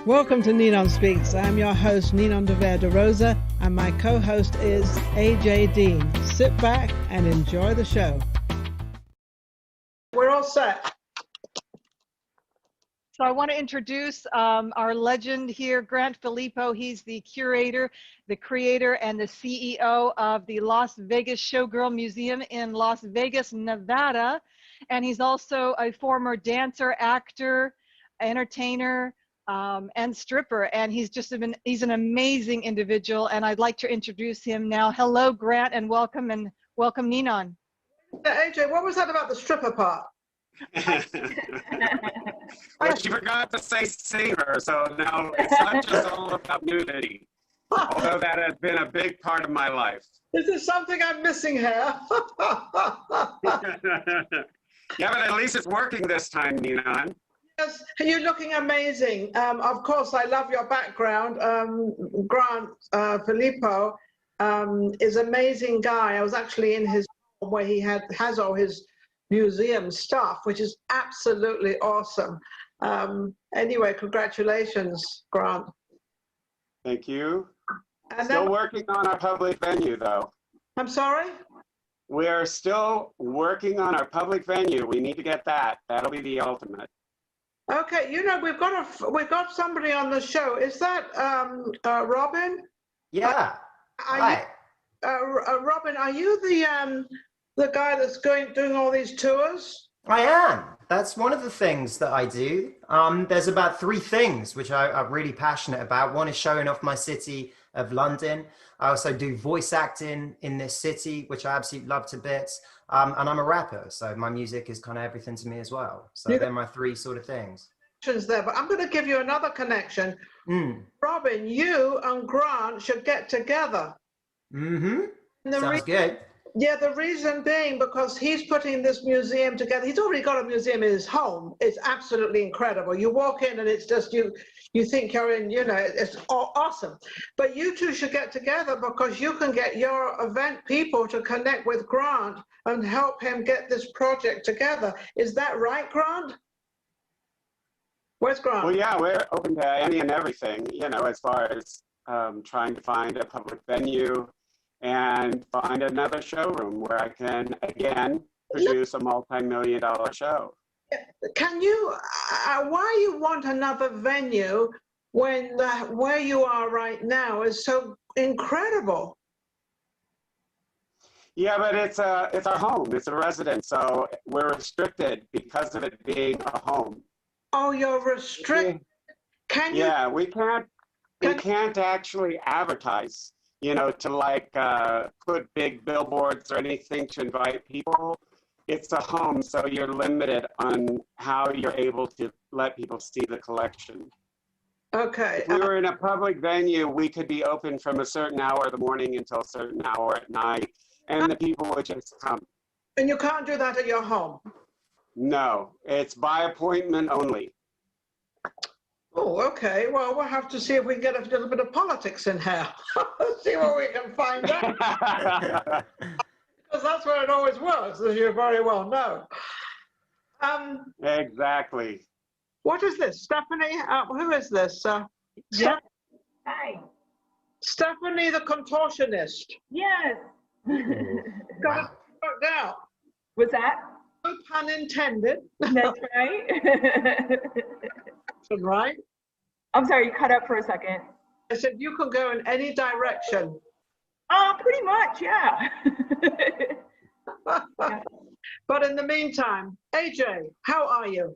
Welcome to NinonSpeaks. I'm your host, Ninon de Rosa, and my co-host is AJ Dean. Sit back and enjoy the show. We're all set. So I want to introduce our legend here, Grant Philipo. He's the curator, the creator, and the CEO of the Las Vegas Showgirl Museum in Las Vegas, Nevada. And he's also a former dancer, actor, entertainer, and stripper. And he's an amazing individual. And I'd like to introduce him now. Hello, Grant, and welcome Ninon. AJ, what was that about the stripper part? Well, she forgot to say singer, so now it's not just all about nudity. Although that has been a big part of my life. Is there something I'm missing here? Yeah, but at least it's working this time, Ninon. Yes, you're looking amazing. Of course, I love your background. Grant Philipo is an amazing guy. I was actually in his home where he has all his museum stuff, which is absolutely awesome. Anyway, congratulations, Grant. Thank you. And Still then, working on our public venue, though. I'm sorry? We are still working on our public venue. We need to get that. That'll be the ultimate. Okay, you know, we've got somebody on the show. Is that Robin? Yeah. Hi. Robin, are you the guy that's doing all these tours? I am. That's one of the things that I do. There's about 3 things which I'm really passionate about. One is showing off my city of London. I also do voice acting in this city, which I absolutely love to bits. And I'm a rapper, so my music is kind of everything to me as well. So they're my 3 sort of things. There, but I'm going to give you another connection. Robin, you and Grant should get together. Sounds good. Yeah, the reason being because he's putting this museum together. He's already got a museum in his home. It's absolutely incredible. You walk in and it's just you think you're in, you know, it's awesome. But you two should get together because you can get your event people to connect with Grant and help him get this project together. Is that right, Grant? Where's Grant? Well, yeah, we're open to any and everything, you know, as far as trying to find a public venue and find another showroom where I can, again, produce a multi-million-dollar show. Can you, why you want another venue when where you are right now is so incredible? Yeah, but it's our home. It's a residence, so we're restricted because of it being a home. Oh, you're restricted. Can you? Yeah, we can't actually advertise, you know, to like put big billboards or anything to invite people. It's a home, so you're limited on how you're able to let people see the collection. Okay. If we were in a public venue, we could be open from a certain hour of the morning until a certain hour at night, and the people would just come. And you can't do that at your home? No, it's by appointment only. Oh, okay. Well, we'll have to see if we can get a little bit of politics in here. See what we can find out. Because that's where it always works, as you very well know. Exactly. What is this? Stephanie? Who is this? Yeah. Hi. Stephanie the contortionist. Yes. Got it worked out. What's that? No pun intended. That's right. Right? I'm sorry, you cut up for a second. I said you can go in any direction. Pretty much, yeah. But in the meantime, AJ, how are you?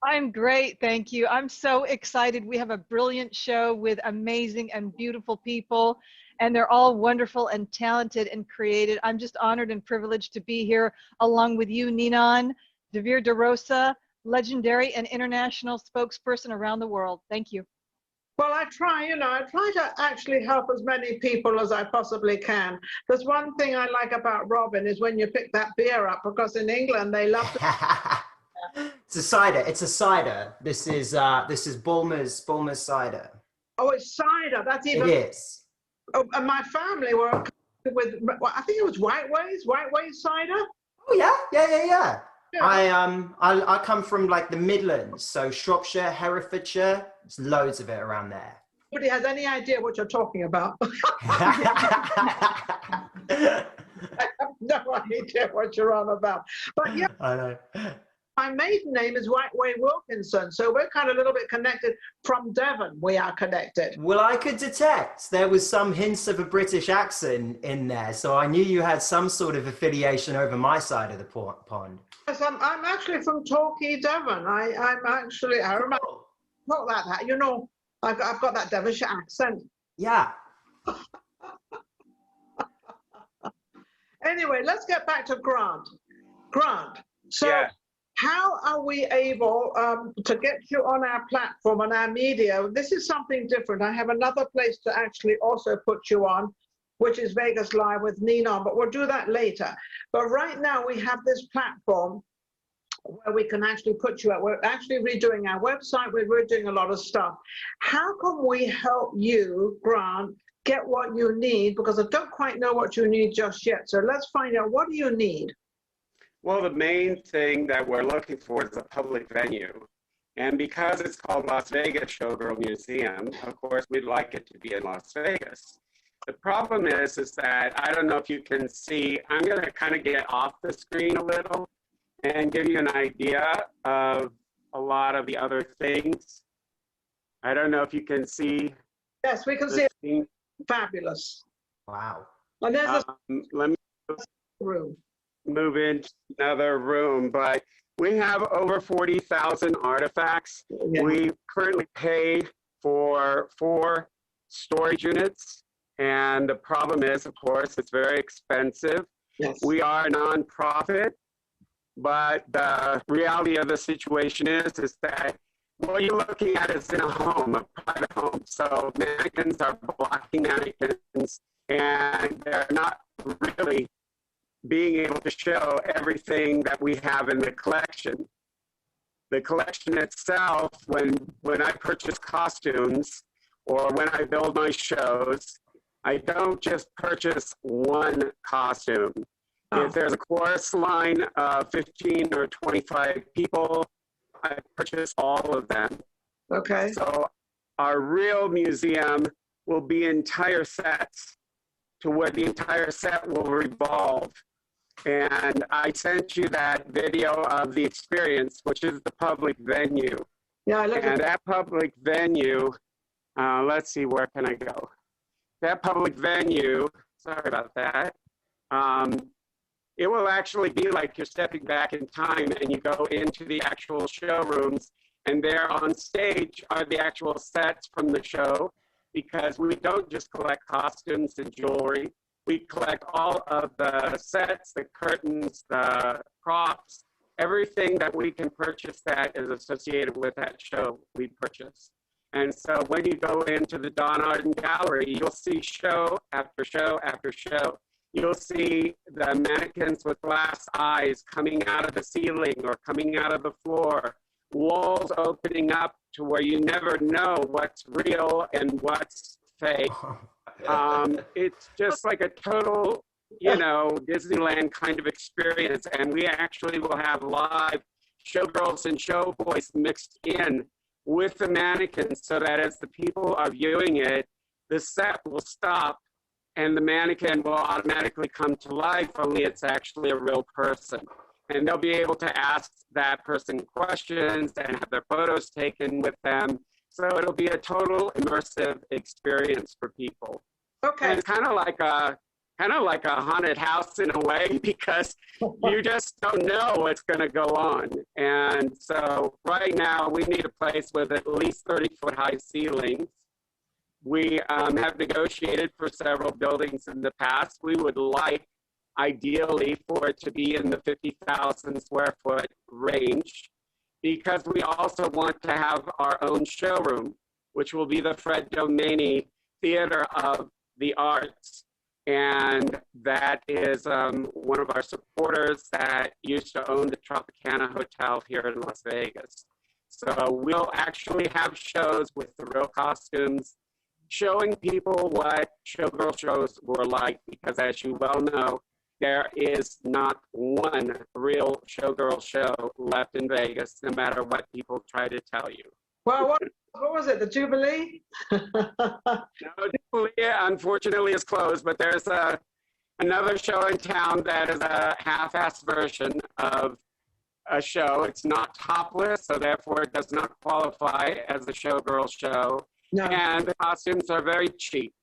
I'm great, thank you. I'm so excited. We have a brilliant show with amazing and beautiful people, and they're all wonderful and talented and creative. I'm just honored and privileged to be here along with you, Ninon de Rosa, legendary and international spokesperson around the world. Thank you. Well, I try to actually help as many people as I possibly can. There's one thing I like about Robin is when you pick that beer up, because in England they love to. It's a cider. It's a cider. This is Bulmer's cider. Oh, it's cider. That's even. It is. Oh, and my family were with, well, I think it was White Ways cider. Oh yeah. I come from like the Midlands, so Shropshire, Herefordshire. There's loads of it around there. Nobody has any idea what you're talking about. I have no idea what you're on about. But yeah, I know. my maiden name is Whiteway Wilkinson, so we're kind of a little bit connected from Devon. We are connected. Well, I could detect there was some hints of a British accent in there, so I knew you had some sort of affiliation over my side of the pond. Yes, I'm actually from Torquay, Devon. I remember not that, you know, I've got that Devonshire accent. Yeah. Anyway, let's get back to Grant. Grant, so Yeah. how are we able to get you on our platform, on our media? This is something different. I have another place to actually also put you on, which is Vegas Live with Ninon, but we'll do that later. But right now we have this platform where we can actually put you out. We're actually redoing our website. We're redoing a lot of stuff. How can we help you, Grant, get what you need? Because I don't quite know what you need just yet. So let's find out, what do you need? Well, the main thing that we're looking for is a public venue. And because it's called Las Vegas Showgirl Museum, of course, we'd like it to be in Las Vegas. The problem is that, I don't know if you can see, I'm going to kind of get off the screen a little and give you an idea of a lot of the other things. I don't know if you can see. Yes, we can see it. Fabulous. Wow. And there's Let me a room. move into another room, but we have over 40,000 artifacts. Yeah. We currently pay for 4 storage units, and the problem is, of course, it's very expensive. Yes. We are a nonprofit, but the reality of the situation is that what you're looking at is in a home, a private home. So mannequins are blocking mannequins, and they're not really being able to show everything that we have in the collection. The collection itself, when I purchase costumes or when I build my shows, I don't just purchase one costume. If there's a chorus line of 15 or 25 people, I purchase all of them. Okay. So our real museum will be entire sets, to where the entire set will revolve. And I sent you that video of the experience, which is the public venue. Yeah, I look And at that public venue, let's see, where can I go? That public venue, sorry about that. It will actually be like you're stepping back in time and you go into the actual showrooms, and there on stage are the actual sets from the show, because we don't just collect costumes and jewelry. We collect all of the sets, the curtains, the props, everything that we can purchase that is associated with that show, we purchase. And so when you go into the Don Arden Gallery, you'll see show after show after show. You'll see the mannequins with glass eyes coming out of the ceiling or coming out of the floor, walls opening up to where you never know what's real and what's fake. It's just like a total, you know, Disneyland kind of experience. And we actually will have live showgirls and showboys mixed in with the mannequins, so that as the people are viewing it, the set will stop and the mannequin will automatically come to life, only it's actually a real person. And they'll be able to ask that person questions and have their photos taken with them. So it'll be a total immersive experience for people. Okay. And it's kind of like a haunted house in a way, because you just don't know what's going to go on. And so right now we need a place with at least 30-foot high ceilings. We have negotiated for several buildings in the past. We would like, ideally, for it to be in the 50,000 square foot range, because we also want to have our own showroom, which will be the Fred Domaney Theater of the Arts. And that is one of our supporters that used to own the Tropicana Hotel here in Las Vegas. So we'll actually have shows with the real costumes, showing people what showgirl shows were like, because as you well know, there is not one real showgirl show left in Vegas, no matter what people try to tell you. Well, what was it? The Jubilee? No, Jubilee, unfortunately, is closed, but there's another show in town that is a half-assed version of a show. It's not topless, so therefore it does not qualify as a showgirl show. No. And the costumes are very cheap.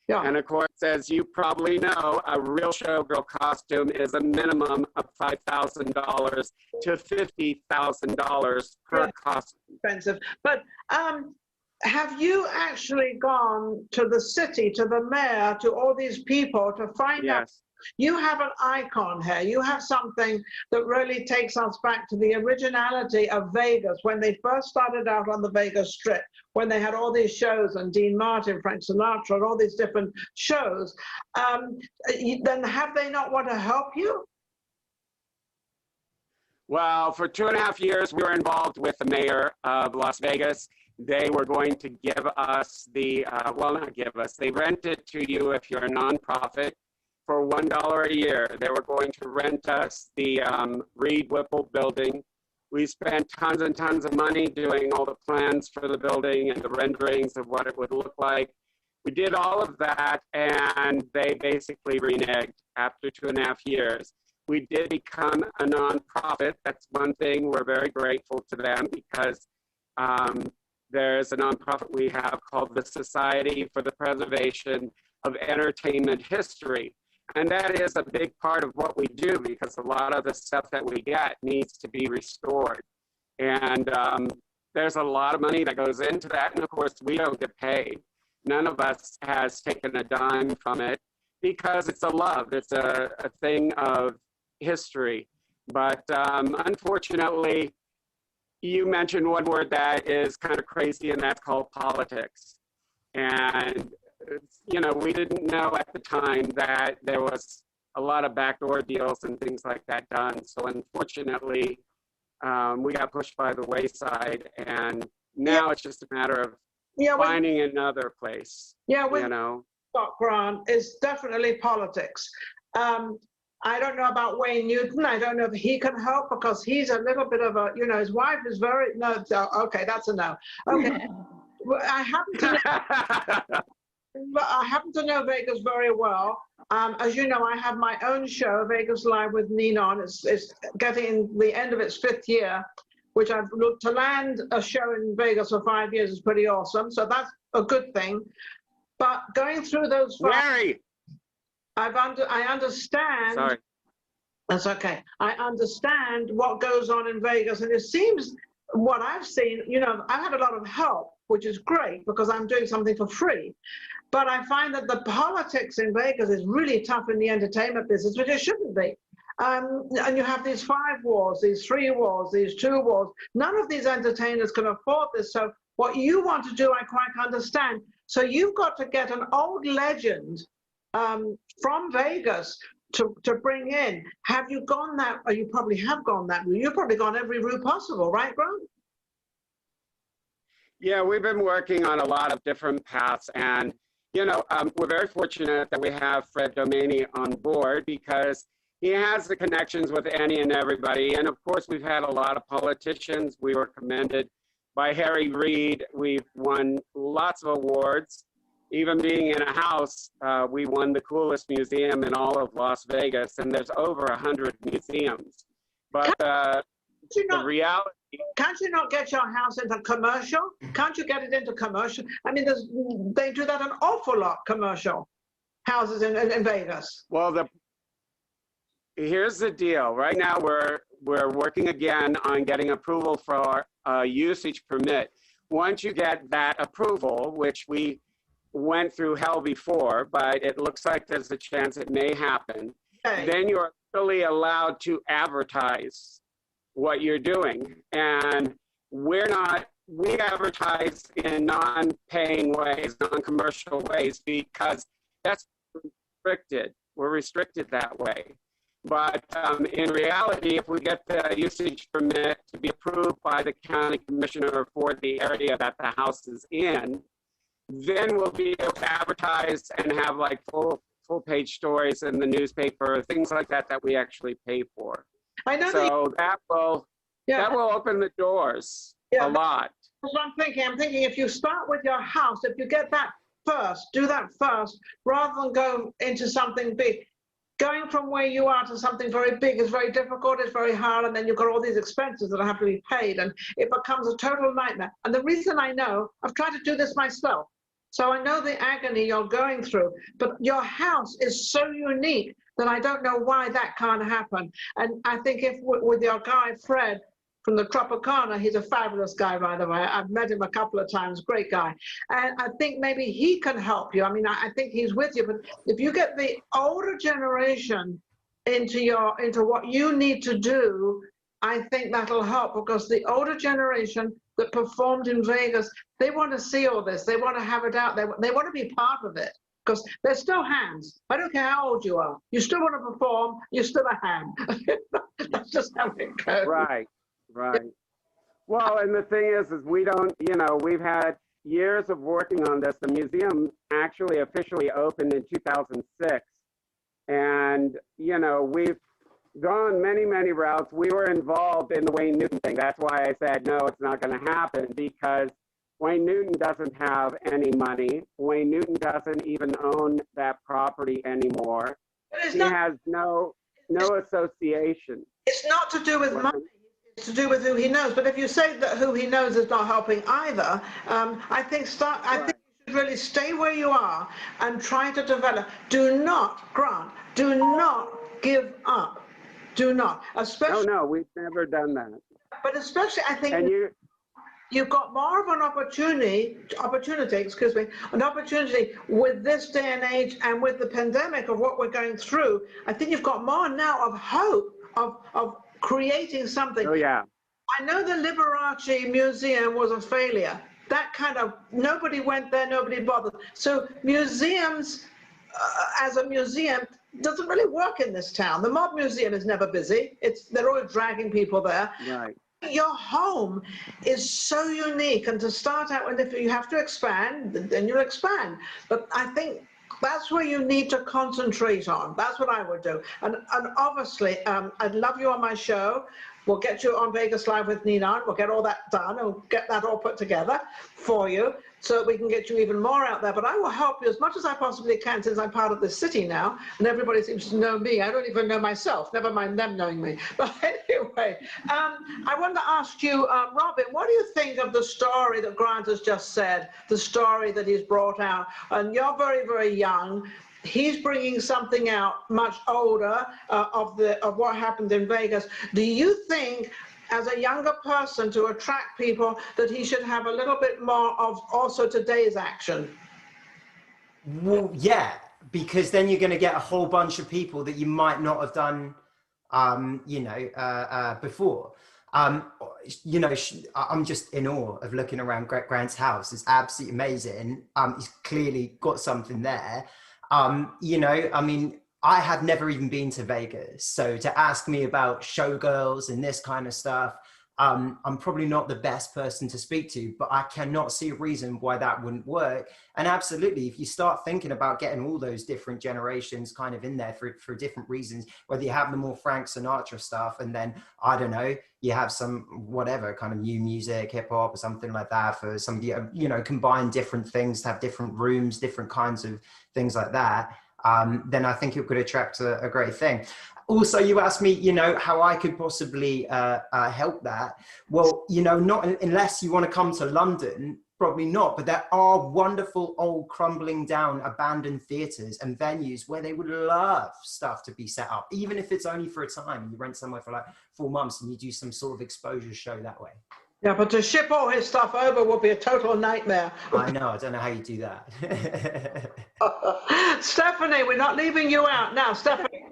Yeah. And of course, as you probably know, a real showgirl costume is a minimum of $5,000 to $50,000 per costume. Expensive. But have you actually gone to the city, to the mayor, to all these people to find out? Yes. You have an icon here. You have something that really takes us back to the originality of Vegas when they first started out on the Vegas Strip, when they had all these shows and Dean Martin, Frank Sinatra, and all these different shows. Then have they not want to help you? Well, for 2.5 years, we were involved with the mayor of Las Vegas. They were going to give us the, well, not give us, they rent it to you if you're a nonprofit for $1 a year. They were going to rent us the Reed Whipple building. We spent tons and tons of money doing all the plans for the building and the renderings of what it would look like. We did all of that, and they basically reneged after 2.5 years. We did become a nonprofit. That's one thing. We're very grateful to them because there's a nonprofit we have called the Society for the Preservation of Entertainment History. And that is a big part of what we do because a lot of the stuff that we get needs to be restored. And there's a lot of money that goes into that. And of course, we don't get paid. None of us has taken a dime from it because it's a love. It's a thing of history. But unfortunately, you mentioned one word that is kind of crazy, and that's called politics. And you know, we didn't know at the time that there was a lot of backdoor deals and things like that done. So unfortunately, we got pushed by the wayside, and now it's just a matter of finding another place. Yeah, you know, Scott Grant is definitely politics. I don't know about Wayne Newton. I don't know if he can help because he's a little bit of a, you know, his wife is very, no, okay, that's a no. Okay, I happen to know Vegas very well. As you know, I have my own show, Vegas Live with Ninon. It's getting the end of its 5th year, which I've looked to land a show in Vegas for 5 years is pretty awesome. So that's a good thing. But going through those, Mary, I understand. Sorry. That's okay. I understand what goes on in Vegas, and it seems what I've seen, you know, I've had a lot of help, which is great because I'm doing something for free. But I find that the politics in Vegas is really tough in the entertainment business, which it shouldn't be. And you have these 5 wars, these 3 wars, these 2 wars. None of these entertainers can afford this. So what you want to do, I quite understand. So you've got to get an old legend from Vegas to bring in. Have you gone that, or you probably have gone that route. You've probably gone every route possible, right, Grant? Yeah, we've been working on a lot of different paths, and you know, we're very fortunate that we have Fred Domaney on board because he has the connections with any and everybody. And of course, we've had a lot of politicians. We were commended by Harry Reid. We've won lots of awards. Even being in a house, we won the coolest museum in all of Las Vegas, and there's over 100 museums. But the reality... Can't you not get your house into commercial? Can't you get it into commercial? I mean, they do that an awful lot, commercial houses in Vegas. Well, here's the deal. Right now, we're working again on getting approval for a usage permit. Once you get that approval, which we went through hell before, but it looks like there's a chance it may happen, Okay. then you're really allowed to advertise what you're doing. And we advertise in non-paying ways, non-commercial ways, because that's restricted. We're restricted that way. But in reality, if we get the usage permit to be approved by the county commissioner for the area that the house is in, then we'll be able to advertise and have like full full-page stories in the newspaper, things like that that we actually pay for. I know So that will open the doors a lot. That's what I'm thinking. I'm thinking if you start with your house, if you get that first, do that first, rather than go into something big. Going from where you are to something very big is very difficult, it's very hard, and then you've got all these expenses that have to be paid, and it becomes a total nightmare. And the reason I know, I've tried to do this myself, so I know the agony you're going through, but your house is so unique that I don't know why that can't happen. And I think if with your guy, Fred, from the Tropicana, he's a fabulous guy, by the way. I've met him a couple of times, great guy. And I think maybe he can help you. I mean, I think he's with you, but if you get the older generation into what you need to do, I think that'll help, because the older generation that performed in Vegas, they want to see all this. They want to have it out. They want to be part of it, because they're still hands. I don't care how old you are. You still want to perform. You're still a hand. That's just how it goes. Right. Right. Well, and the thing is we don't, we've had years of working on this. The museum actually officially opened in 2006. And, we've gone many, many routes. We were involved in the Wayne Newton thing. That's why I said, no, it's not going to happen, because Wayne Newton doesn't have any money. Wayne Newton doesn't even own that property anymore. He has no association. It's not to do with money. It's to do with who he knows. But if you say that who he knows is not helping either, I think you should really stay where you are and try to develop. Do not, Grant, do not give up. Do not. Especially. No, we've never done that. But especially, I think. And you've got more of an opportunity with this day and age, and with the pandemic of what we're going through. I think you've got more now of hope of creating something. Oh, yeah. I know the Liberace Museum was a failure. That kind of, nobody went there, nobody bothered. So museums, as a museum, doesn't really work in this town. The Mob Museum is never busy. They're always dragging people there. Right. Your home is so unique, and to start out with, if you have to expand, then you'll expand. But I think that's where you need to concentrate on. That's what I would do. And obviously, I'd love you on my show. We'll get you on Vegas Live with Ninon. We'll get all that done and get that all put together for you so that we can get you even more out there. But I will help you as much as I possibly can, since I'm part of this city now and everybody seems to know me. I don't even know myself, never mind them knowing me. But anyway, I wanted to ask you, Robin, what do you think of the story that Grant has just said, the story that he's brought out? And you're very, very young. He's bringing something out much older of what happened in Vegas. Do you think, as a younger person, to attract people, that he should have a little bit more of also today's action? Well, yeah, because then you're going to get a whole bunch of people that you might not have done, before. I'm just in awe of looking around Grant's house. It's absolutely amazing. He's clearly got something there. I have never even been to Vegas. So to ask me about showgirls and this kind of stuff, I'm probably not the best person to speak to, but I cannot see a reason why that wouldn't work. And absolutely, if you start thinking about getting all those different generations kind of in there for different reasons, whether you have the more Frank Sinatra stuff, and then, I don't know, you have some whatever kind of new music, hip hop or something like that for some, combine different things to have different rooms, different kinds of things like that, then I think it could attract a great thing. Also, you asked me, how I could possibly help that. Well, not unless you want to come to London, probably not. But there are wonderful old crumbling down abandoned theatres and venues where they would love stuff to be set up, even if it's only for a time. You rent somewhere for like 4 months and you do some sort of exposure show that way. Yeah, but to ship all his stuff over would be a total nightmare. I know, I don't know how you do that. Stephanie, we're not leaving you out. Now, Stephanie,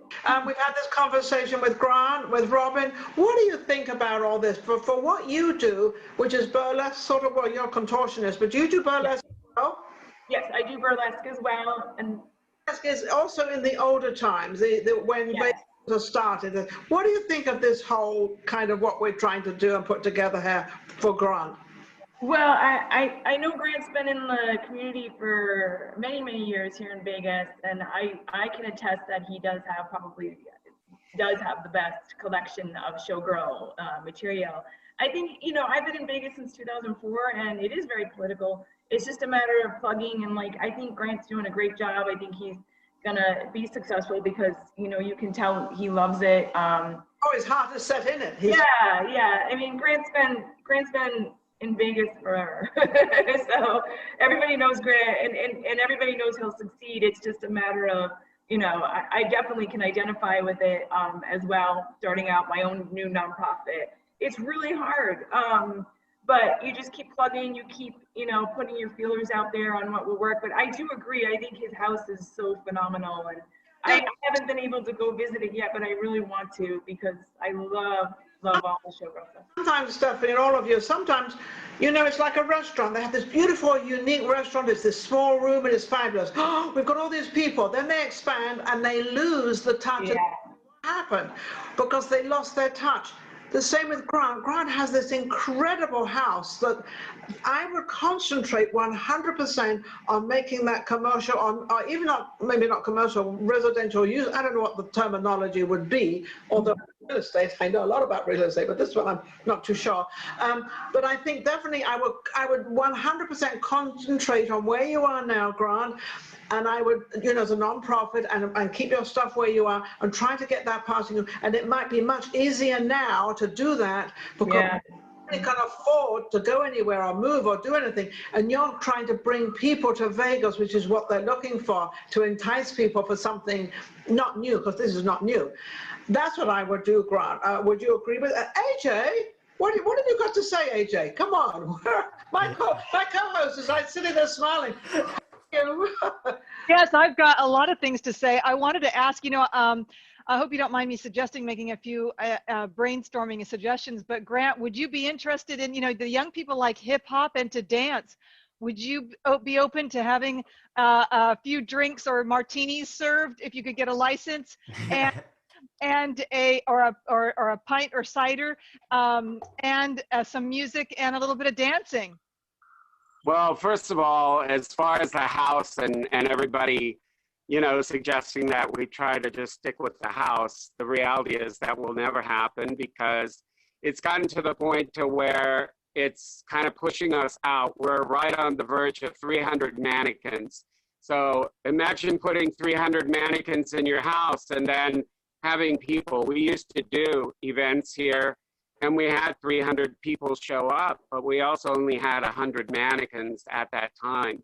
we've had this conversation with Grant, with Robin. What do you think about all this? For what you do, which is burlesque, sort of, well, you're a contortionist, but do you do burlesque as well? Yes, I do burlesque as well. And burlesque is also in the older times, when yes. Started. What do you think of this whole kind of what we're trying to do and put together here for Grant? Well, I know Grant's been in the community for many, many years here in Vegas, and I can attest that he does have the best collection of showgirl material. I think, you know, I've been in Vegas since 2004, and it is very political. It's just a matter of plugging, and like, I think Grant's doing a great job. I think he's gonna be successful because, you know, you can tell he loves it. Oh, it's hard to set in it. Yeah. I mean, Grant's been in Vegas forever, so everybody knows Grant, and everybody knows he'll succeed. It's just a matter of, you know, I definitely can identify with it as well. Starting out my own new nonprofit, it's really hard, but you just keep plugging. You keep, you know, putting your feelers out there on what will work. But I do agree. I think his house is so phenomenal, and I haven't been able to go visit it yet, but I really want to because I love all the showgirl stuff. Sometimes, Stephanie, and all of you, sometimes, you know, it's like a restaurant. They have this beautiful, unique restaurant. It's this small room and it's fabulous. Oh, we've got all these people. Then they expand and they lose the touch. Yeah. Of what happened because they lost their touch. The same with Grant. Grant has this incredible house that I would concentrate 100% on making that commercial, or even not, maybe not commercial, residential use. I don't know what the terminology would be, although real estate, I know a lot about real estate, but this one I'm not too sure. But I think definitely I would 100% concentrate on where you are now, Grant. And I would, you know, as a nonprofit, and keep your stuff where you are and try to get that passing. And it might be much easier now to do that because you can afford to go anywhere or move or do anything. And you're trying to bring people to Vegas, which is what they're looking for, to entice people for something not new, because this is not new. That's what I would do, Grant. Would you agree with AJ? What have you got to say, AJ? Come on. My co-host is like sitting there smiling. Yes, I've got a lot of things to say. I wanted to ask, you know, I hope you don't mind me suggesting making a few brainstorming suggestions, but Grant, would you be interested in, you know, the young people like hip hop and to dance? Would you be open to having a few drinks or martinis served if you could get a license, and a pint or cider, and some music and a little bit of dancing? Well, first of all, as far as the house and everybody, you know, suggesting that we try to just stick with the house, the reality is that will never happen because it's gotten to the point to where it's kind of pushing us out. We're right on the verge of 300 mannequins. So imagine putting 300 mannequins in your house and then having people. We used to do events here and we had 300 people show up, but we also only had 100 mannequins at that time.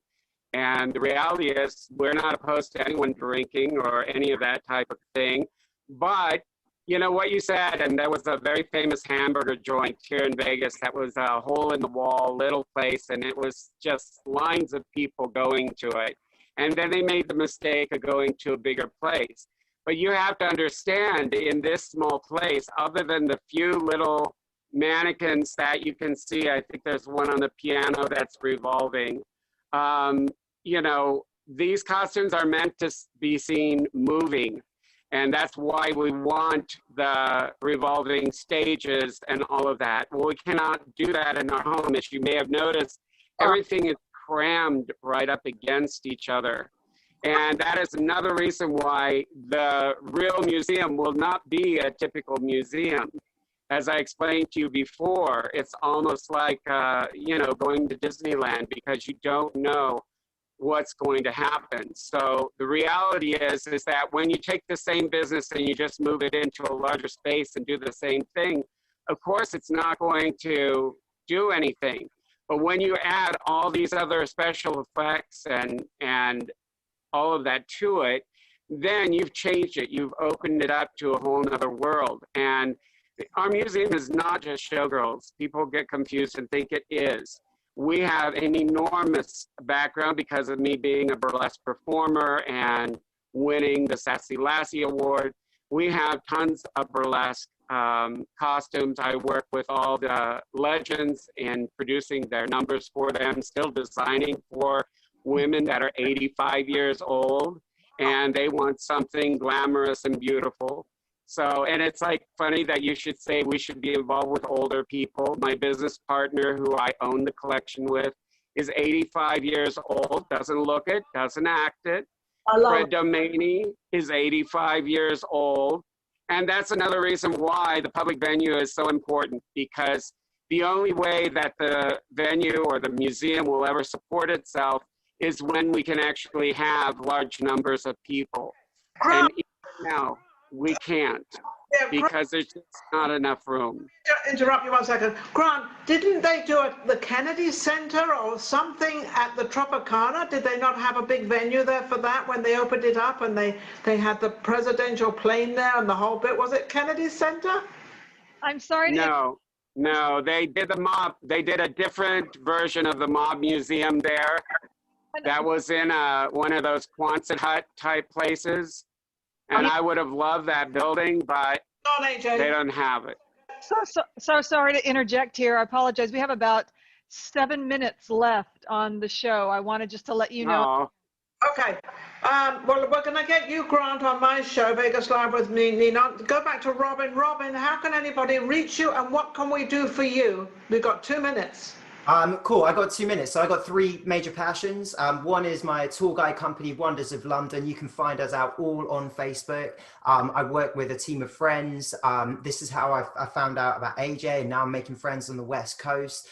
And the reality is we're not opposed to anyone drinking or any of that type of thing. But you know what you said, and there was a very famous hamburger joint here in Vegas that was a hole in the wall, little place, and it was just lines of people going to it. And then they made the mistake of going to a bigger place. But you have to understand, in this small place, other than the few little mannequins that you can see, I think there's one on the piano that's revolving. You know, these costumes are meant to be seen moving. And that's why we want the revolving stages and all of that. Well, we cannot do that in our home. As you may have noticed, everything is crammed right up against each other. And that is another reason why the real museum will not be a typical museum. As I explained to you before, it's almost like, you know, going to Disneyland because you don't know what's going to happen. So the reality is that when you take the same business and you just move it into a larger space and do the same thing, of course, it's not going to do anything. But when you add all these other special effects and all of that to it, then you've changed it. You've opened it up to a whole nother world. And our museum is not just showgirls. People get confused and think it is. We have an enormous background because of me being a burlesque performer and winning the Sassy Lassie Award. We have tons of burlesque costumes. I work with all the legends in producing their numbers for them, still designing for women that are 85 years old, and they want something glamorous and beautiful. So, and it's like funny that you should say we should be involved with older people. My business partner, who I own the collection with, is 85 years old, doesn't look it, doesn't act it. Fred Domaney is 85 years old. And that's another reason why the public venue is so important, because the only way that the venue or the museum will ever support itself is when we can actually have large numbers of people. And even now, we can't, because there's just not enough room. Interrupt you 1 second. Grant, didn't they do it at the Kennedy Center or something at the Tropicana? Did they not have a big venue there for that when they opened it up and they had the presidential plane there and the whole bit? Was it Kennedy Center? I'm sorry. No, they did the mob. They did a different version of the mob museum there. That was in one of those Quonset hut type places. And I would have loved that building, but they don't have it. So sorry to interject here. I apologize. We have about 7 minutes left on the show. I wanted just to let you know. Oh. Okay. Well, we're going to get you, Grant, on my show, Vegas Live with me, Ninon. Go back to Robin. Robin, how can anybody reach you and what can we do for you? We've got 2 minutes. Cool, I got 2 minutes. So I got 3 major passions. One is my tour guide company, Wonders of London. You can find us out all on Facebook. I work with a team of friends. This is how I found out about AJ, and now I'm making friends on the West Coast.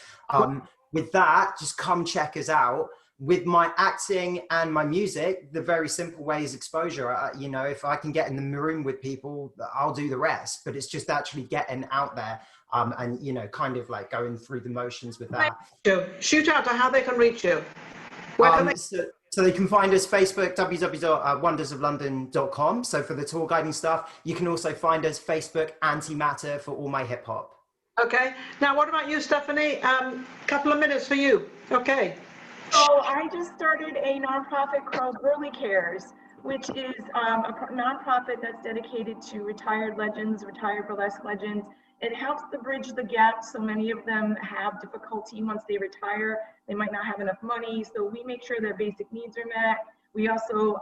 With that, just come check us out. With my acting and my music, the very simple way is exposure. You know, if I can get in the room with people, I'll do the rest. But it's just actually getting out there. And, you know, kind of like going through the motions with that. Shoot out to how they can reach you. So they can find us Facebook, www.wondersoflondon.com. So for the tour guiding stuff, you can also find us Facebook, Antimatter, for all my hip hop. Okay. Now, what about you, Stephanie? Couple of minutes for you. Okay. So I just started a nonprofit called Burlesque, which is a nonprofit that's dedicated to retired legends, retired burlesque legends. It helps to bridge the gap. So many of them have difficulty once they retire. They might not have enough money. So we make sure their basic needs are met. We also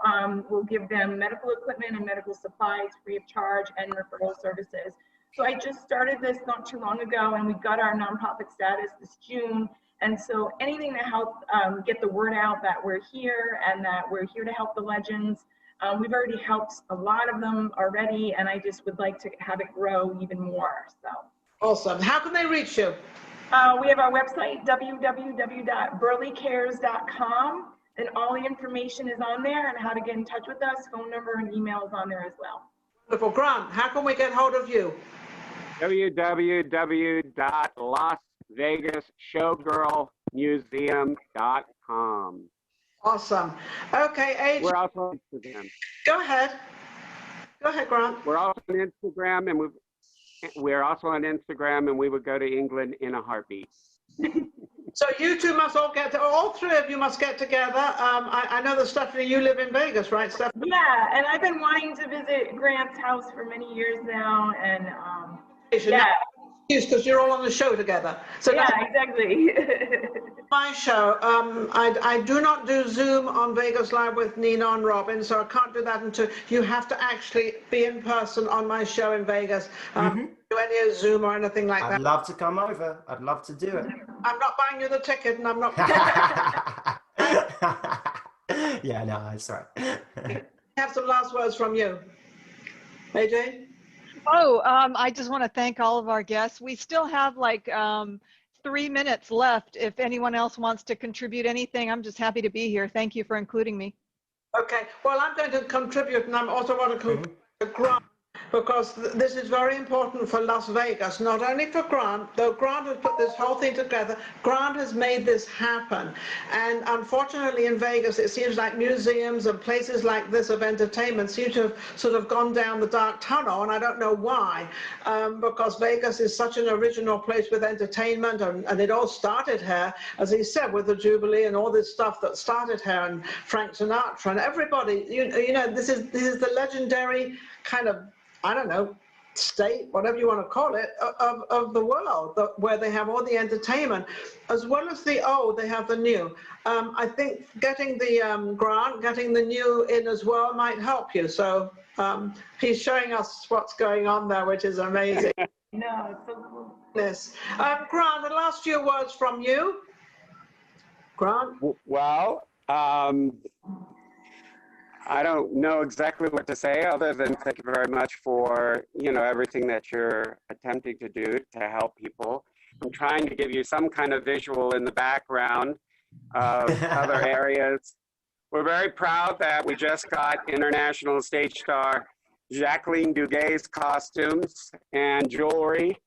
will give them medical equipment and medical supplies free of charge and referral services. So I just started this not too long ago, and we got our nonprofit status this June. And so anything to help get the word out that we're here and that we're here to help the legends. We've already helped a lot of them already, and I just would like to have it grow even more. So awesome. How can they reach you? We have our website, www.burlesque.com, and all the information is on there and how to get in touch with us. Phone number and email is on there as well. Wonderful. Grant, how can we get hold of you? www.LasVegasShowgirlMuseum.com. Awesome. Okay, AJ. We're also on Instagram. Go ahead. Go ahead, Grant. We're also on Instagram, and we would go to England in a heartbeat. So you two must all 3 of you must get together. I know that Stephanie, you live in Vegas, right, Stephanie? Yeah, and I've been wanting to visit Grant's house for many years now, and yeah. Because you're all on the show together. So yeah, exactly. My show. I do not do Zoom on Vegas Live with Ninon Robin, so I can't do that until you have to actually be in person on my show in Vegas. Do any Zoom or anything like that. I'd love to come over. I'd love to do it. I'm not buying you the ticket, and I'm not. Yeah, no, that's right. Have some last words from you, AJ. I just want to thank all of our guests. We still have like 3 minutes left. If anyone else wants to contribute anything, I'm just happy to be here. Thank you for including me. Okay, well, I'm going to contribute, and I also want to contribute to Grant, because this is very important for Las Vegas, not only for Grant, though Grant has put this whole thing together. Grant has made this happen. And unfortunately in Vegas, it seems like museums and places like this of entertainment seem to have sort of gone down the dark tunnel, and I don't know why, because Vegas is such an original place with entertainment, and it all started here, as he said, with the Jubilee and all this stuff that started here, and Frank Sinatra and everybody, you know, this is the legendary kind of, I don't know, state, whatever you want to call it, of the world, where they have all the entertainment, as well as the old, they have the new. I think getting the grant, getting the new in as well might help you. So he's showing us what's going on there, which is amazing. No, it's so cool. Yes. Grant, the last few words from you. Grant? Well, I don't know exactly what to say other than thank you very much for, everything that you're attempting to do to help people. I'm trying to give you some kind of visual in the background of other areas. We're very proud that we just got international stage star Jacqueline Duguay's costumes and jewelry.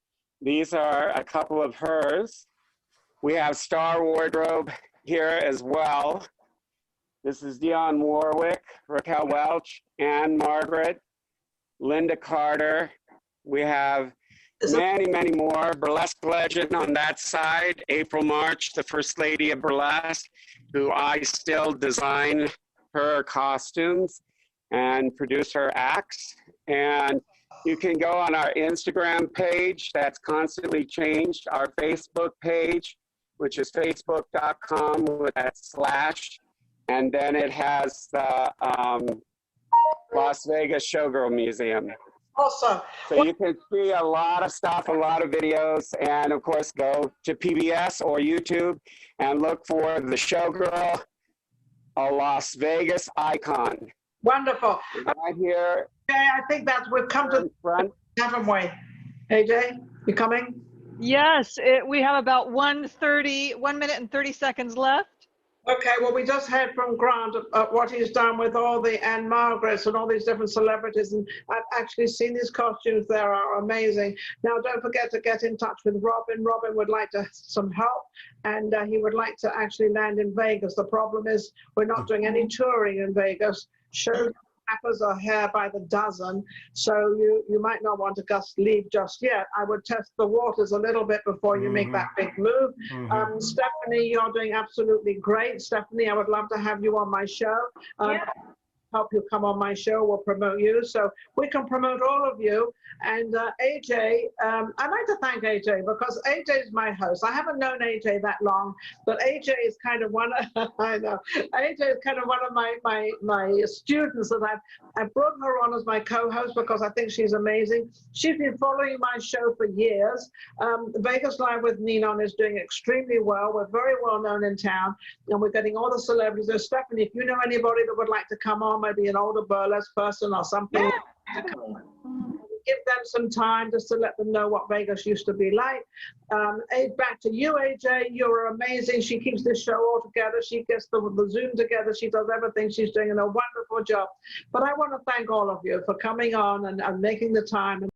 These are a couple of hers. We have star wardrobe here as well. This is Dionne Warwick, Raquel Welch, Anne Margaret, Linda Carter. We have many, many more. Burlesque legend on that side, April March, the First Lady of Burlesque, who I still design her costumes and produce her acts. And you can go on our Instagram page that's constantly changed, our Facebook page, which is facebook.com with that /. And then it has the Las Vegas Showgirl Museum. Awesome. So you can see a lot of stuff, a lot of videos, and of course go to PBS or YouTube and look for the Showgirl, a Las Vegas icon. Wonderful. Right here. Okay, I think that we've come to the front, haven't we? AJ, you coming? Yes, we have about 1 minute and 30 seconds left. Okay, well, we just heard from Grant what he's done with all the Anne Margarets and all these different celebrities, and I've actually seen these costumes. They are amazing. Now, don't forget to get in touch with Robin. Robin would like some help, and he would like to actually land in Vegas. The problem is we're not doing any touring in Vegas. Shows are here by the dozen, so you might not want to just leave just yet. I would test the waters a little bit before you make that big move. Stephanie, you're doing absolutely great. Stephanie, I would love to have you on my show. Help you come on my show, we'll promote you. So we can promote all of you. And AJ, I'd like to thank AJ because AJ is my host. I haven't known AJ that long, but AJ is kind of one of, I know, AJ is kind of one of my students that I've brought her on as my co-host because I think she's amazing. She's been following my show for years. Vegas Live with Ninon is doing extremely well. We're very well known in town and we're getting all the celebrities. So Stephanie, if you know anybody that would like to come on, maybe an older burlesque person or something, give them some time just to let them know what Vegas used to be like. Back to you, AJ. You're amazing. She keeps this show all together. She gets the Zoom together. She does everything. She's doing a wonderful job. But I want to thank all of you for coming on and making the time.